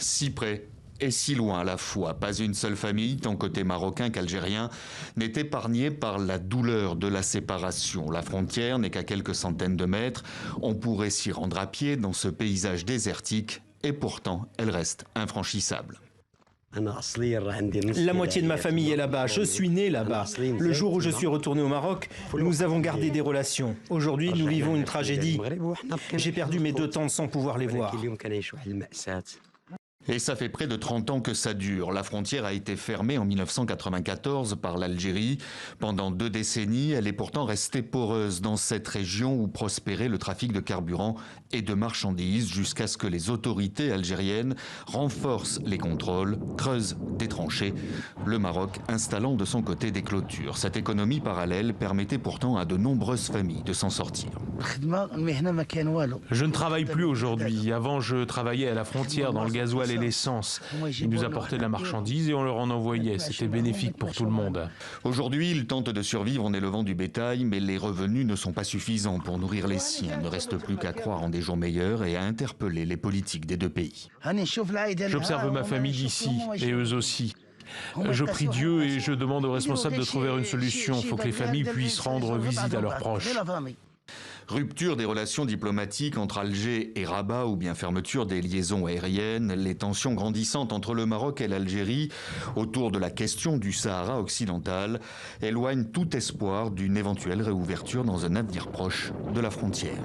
Si près et si loin à la fois. Pas une seule famille, tant côté marocain qu'algérien, n'est épargnée par la douleur de la séparation. La frontière n'est qu'à quelques centaines de mètres. On pourrait s'y rendre à pied dans ce paysage désertique et pourtant elle reste infranchissable. La moitié de ma famille est là-bas, je suis né là-bas. Le jour où je suis retourné au Maroc, nous avons gardé des relations. Aujourd'hui, nous vivons une tragédie. J'ai perdu mes 2 tantes sans pouvoir les voir. Et ça fait près de 30 ans que ça dure. La frontière a été fermée en 1994 par l'Algérie. Pendant 2 décennies, elle est pourtant restée poreuse dans cette région où prospérait le trafic de carburant et de marchandises jusqu'à ce que les autorités algériennes renforcent les contrôles, creusent des tranchées. Le Maroc installant de son côté des clôtures. Cette économie parallèle permettait pourtant à de nombreuses familles de s'en sortir. Je ne travaille plus aujourd'hui. Avant, je travaillais à la frontière dans le gasoil et l'essence. Ils nous apportaient de la marchandise et on leur en envoyait. C'était bénéfique pour tout le monde. Aujourd'hui, ils tentent de survivre en élevant du bétail, mais les revenus ne sont pas suffisants pour nourrir les siens. Il ne reste plus qu'à croire en des jours meilleurs et à interpeller les politiques des 2 pays. J'observe ma famille d'ici et eux aussi. Je prie Dieu et je demande aux responsables de trouver une solution. Il faut que les familles puissent rendre visite à leurs proches. Rupture des relations diplomatiques entre Alger et Rabat ou bien fermeture des liaisons aériennes, les tensions grandissantes entre le Maroc et l'Algérie autour de la question du Sahara occidental éloignent tout espoir d'une éventuelle réouverture dans un avenir proche de la frontière.